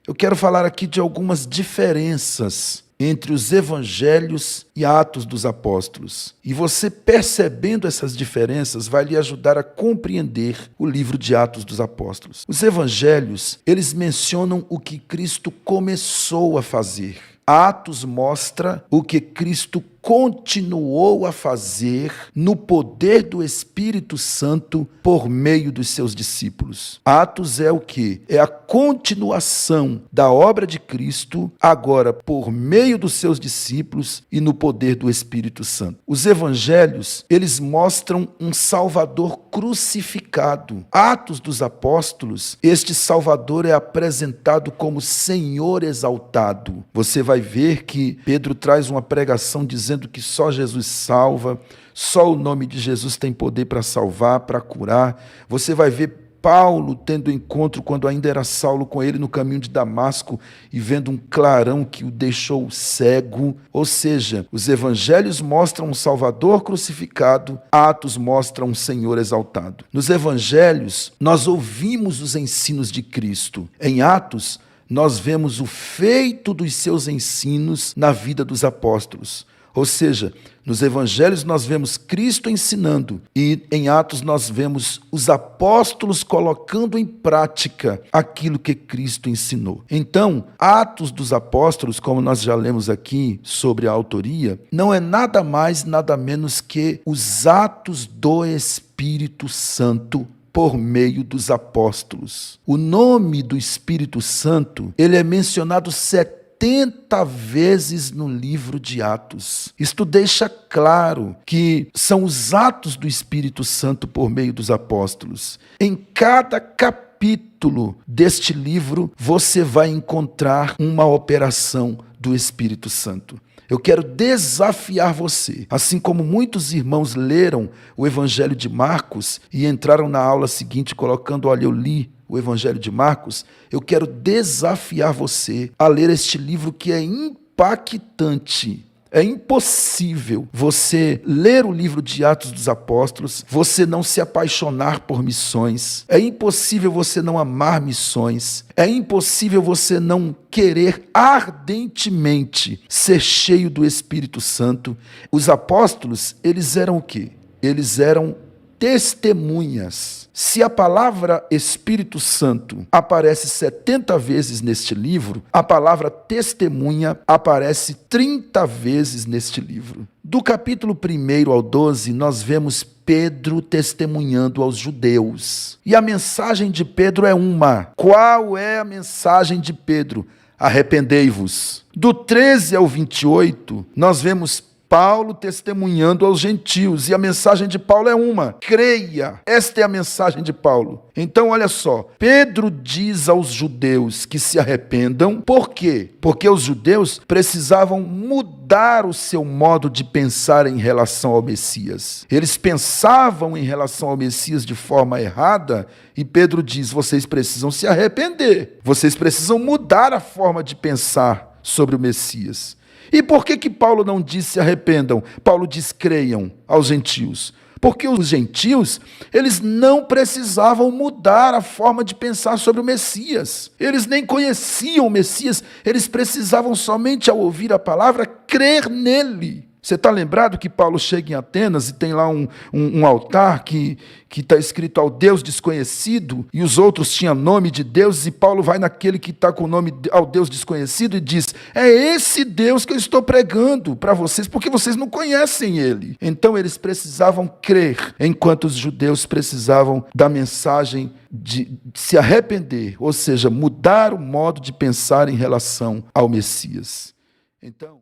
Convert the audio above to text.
Eu quero falar aqui de algumas diferenças entre os evangelhos e Atos dos Apóstolos. E você percebendo essas diferenças vai lhe ajudar a compreender o livro de Atos dos Apóstolos. Os evangelhos, eles mencionam o que Cristo começou a fazer. Atos mostra o que Cristo continuou a fazer no poder do Espírito Santo por meio dos seus discípulos. Atos é o quê? É a continuação da obra de Cristo, agora por meio dos seus discípulos e no poder do Espírito Santo. Os evangelhos, eles mostram um Salvador crucificado. Atos dos Apóstolos, este Salvador é apresentado como Senhor exaltado. Você vai ver que Pedro traz uma pregação dizendo que só Jesus salva, só o nome de Jesus tem poder para salvar, para curar. Você vai ver Paulo tendo encontro quando ainda era Saulo com ele no caminho de Damasco e vendo um clarão que o deixou cego. Ou seja, os evangelhos mostram um Salvador crucificado, Atos mostra um Senhor exaltado. Nos evangelhos, nós ouvimos os ensinos de Cristo. Em Atos, nós vemos o feito dos seus ensinos na vida dos apóstolos. Ou seja, nos evangelhos nós vemos Cristo ensinando e em Atos nós vemos os apóstolos colocando em prática aquilo que Cristo ensinou. Então, Atos dos Apóstolos, como nós já lemos aqui sobre a autoria, não é nada mais, nada menos que os atos do Espírito Santo por meio dos apóstolos. O nome do Espírito Santo, ele é mencionado 70 vezes no livro de Atos. Isto deixa claro que são os atos do Espírito Santo por meio dos apóstolos. Em cada capítulo deste livro, você vai encontrar uma operação do Espírito Santo. Eu quero desafiar você, assim como muitos irmãos leram o Evangelho de Marcos e entraram na aula seguinte colocando, olha, eu li o Evangelho de Marcos, eu quero desafiar você a ler este livro que é impactante. É impossível você ler o livro de Atos dos Apóstolos, você não se apaixonar por missões. É impossível você não amar missões. É impossível você não querer ardentemente ser cheio do Espírito Santo. Os apóstolos, eles eram o quê? Eles eram testemunhas. Se a palavra Espírito Santo aparece 70 vezes neste livro, a palavra testemunha aparece 30 vezes neste livro. Do capítulo 1 ao 12, nós vemos Pedro testemunhando aos judeus. E a mensagem de Pedro é uma. Qual é a mensagem de Pedro? Arrependei-vos. Do 13 ao 28, nós vemos Paulo testemunhando aos gentios, e a mensagem de Paulo é uma: creia. Esta é a mensagem de Paulo. Então, olha só, Pedro diz aos judeus que se arrependam. Por quê? Porque os judeus precisavam mudar o seu modo de pensar em relação ao Messias. Eles pensavam em relação ao Messias de forma errada, e Pedro diz: vocês precisam se arrepender. Vocês precisam mudar a forma de pensar sobre o Messias. E por que Paulo não diz se arrependam? Paulo diz creiam aos gentios. Porque os gentios, eles não precisavam mudar a forma de pensar sobre o Messias. Eles nem conheciam o Messias, eles precisavam somente, ao ouvir a palavra, crer nele. Você está lembrado que Paulo chega em Atenas e tem lá um altar que está escrito ao Deus desconhecido, e os outros tinham nome de deuses, e Paulo vai naquele que está com o nome ao Deus desconhecido e diz: é esse Deus que eu estou pregando para vocês, porque vocês não conhecem ele. Então eles precisavam crer, enquanto os judeus precisavam da mensagem de se arrepender, ou seja, mudar o modo de pensar em relação ao Messias. Então,